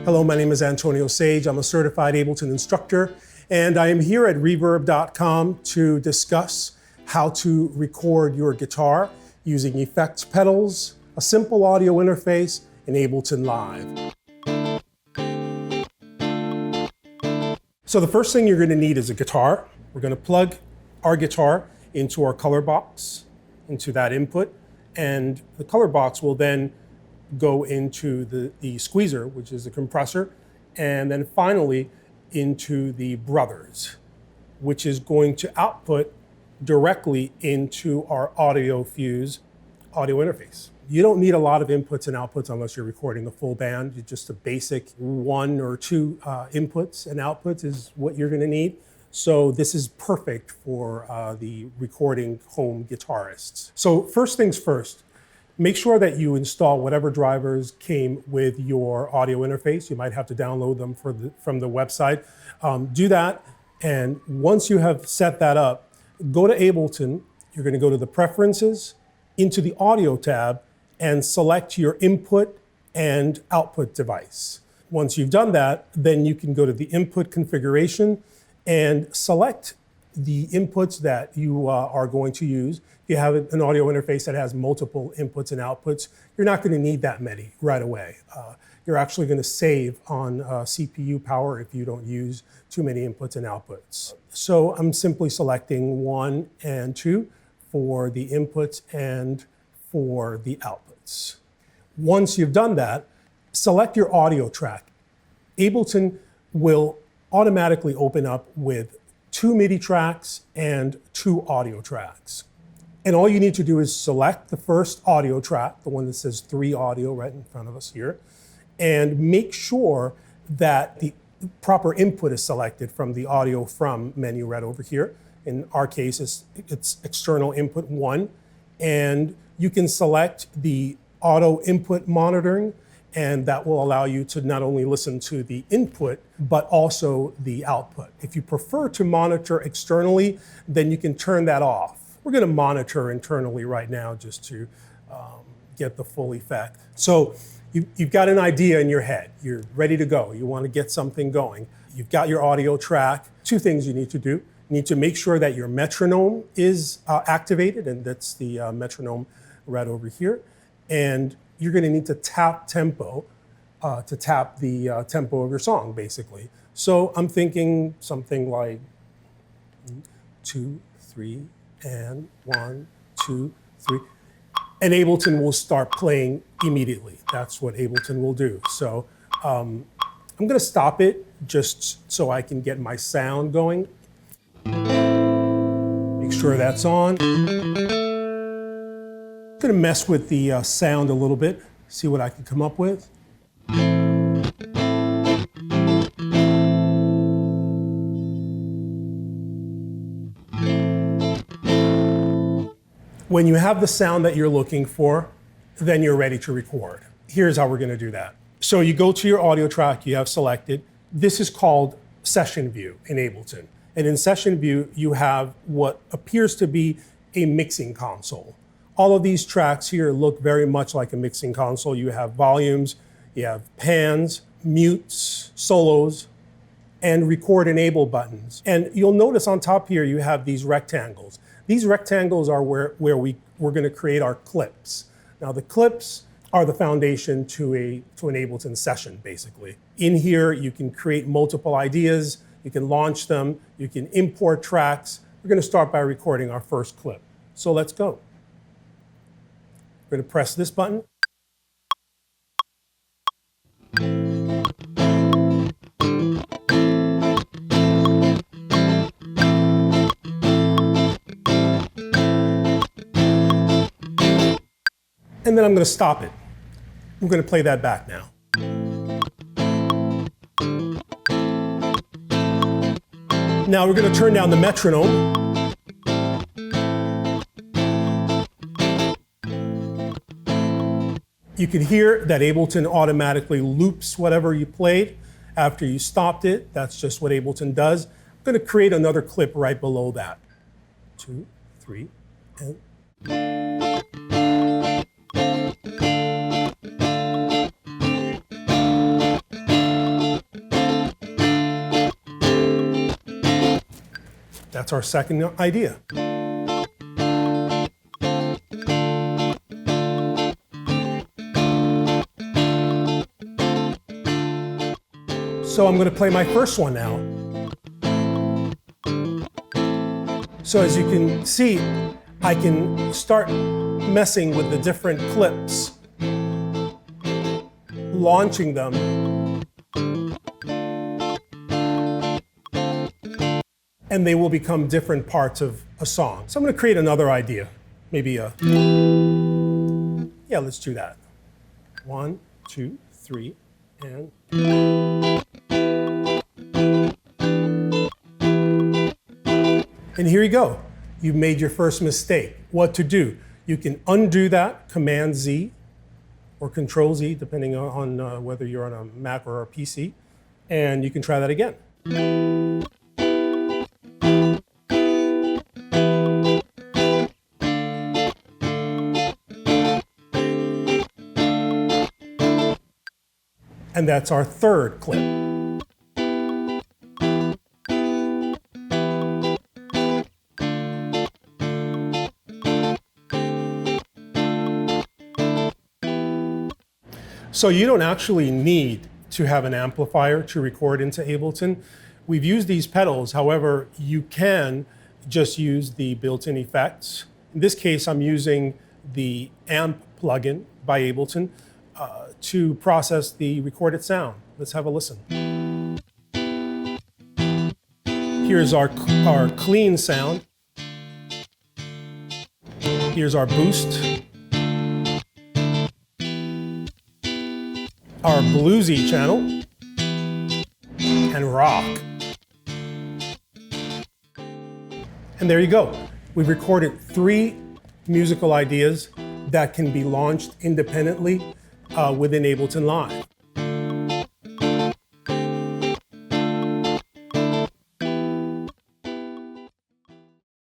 Hello, my name is Antonio Sage. I'm a certified Ableton instructor, and I am here at Reverb.com to discuss how to record your guitar using effects pedals, a simple audio interface, and Ableton Live. So the first thing you're going to need is a guitar. We're going to plug our guitar into our color box, into that input, and the color box will then go into the squeezer, which is the compressor, and then finally into the brothers, which is going to output directly into our audio fuse audio interface. You don't need a lot of inputs and outputs unless you're recording the full band. It's just a basic 1 or 2 inputs and outputs is what you're going to need. So this is perfect for the recording home guitarists. So first things first, make sure that you install whatever drivers came with your audio interface. You might have to download them from the website. Do that, and once you have set that up, go to Ableton. You're going to go to the Preferences, into the Audio tab, and select your input and output device. Once you've done that, then you can go to the input configuration and select the inputs that you are going to use. If you have an audio interface that has multiple inputs and outputs, you're not going to need that many right away. You're actually going to save on CPU power if you don't use too many inputs and outputs. So I'm simply selecting 1 and 2 for the inputs and for the outputs. Once you've done that, select your audio track. Ableton will automatically open up with 2 MIDI tracks and 2 audio tracks. And all you need to do is select the first audio track, the one that says 3 audio right in front of us here, and make sure that the proper input is selected from the audio from menu right over here. In our case, it's external input 1, and you can select the auto input monitoring, and that will allow you to not only listen to the input, but also the output. If you prefer to monitor externally, then you can turn that off. We're going to monitor internally right now just to get the full effect. So you've got an idea in your head. You're ready to go. You want to get something going. You've got your audio track. 2 things you need to do. You need to make sure that your metronome is activated, and that's the metronome right over here. And you're going to need to tap tempo to tap the tempo of your song, basically. So I'm thinking something like 2, 3, and 1, 2, 3. And Ableton will start playing immediately. That's what Ableton will do. So I'm going to stop it just so I can get my sound going. Make sure that's on. I'm going to mess with the sound a little bit, see what I can come up with. When you have the sound that you're looking for, then you're ready to record. Here's how we're going to do that. So you go to your audio track you have selected. This is called Session View in Ableton. And in Session View, you have what appears to be a mixing console. All of these tracks here look very much like a mixing console. You have volumes, you have pans, mutes, solos, and record enable buttons. And you'll notice on top here you have these rectangles. These rectangles are where we're going to create our clips. Now the clips are the foundation to an Ableton session, basically. In here you can create multiple ideas, you can launch them, you can import tracks. We're going to start by recording our first clip. So let's go. We're going to press this button. And then I'm going to stop it. I'm going to play that back now. Now we're going to turn down the metronome. You can hear that Ableton automatically loops whatever you played after you stopped it. That's just what Ableton does. I'm going to create another clip right below that. 2, 3, and... That's our second idea. So I'm going to play my first one now. So as you can see, I can start messing with the different clips, launching them, and they will become different parts of a song. So I'm going to create another idea. Maybe yeah, let's do that. 1, 2, 3, and... And here you go. You've made your first mistake. What to do? You can undo that, Command Z or Control Z, depending on whether you're on a Mac or a PC, and you can try that again. And that's our third clip. So you don't actually need to have an amplifier to record into Ableton. We've used these pedals, however, you can just use the built-in effects. In this case, I'm using the amp plugin by Ableton to process the recorded sound. Let's have a listen. Here's our clean sound. Here's our boost. Our bluesy channel, and rock. And there you go. We've recorded 3 musical ideas that can be launched independently within Ableton Live.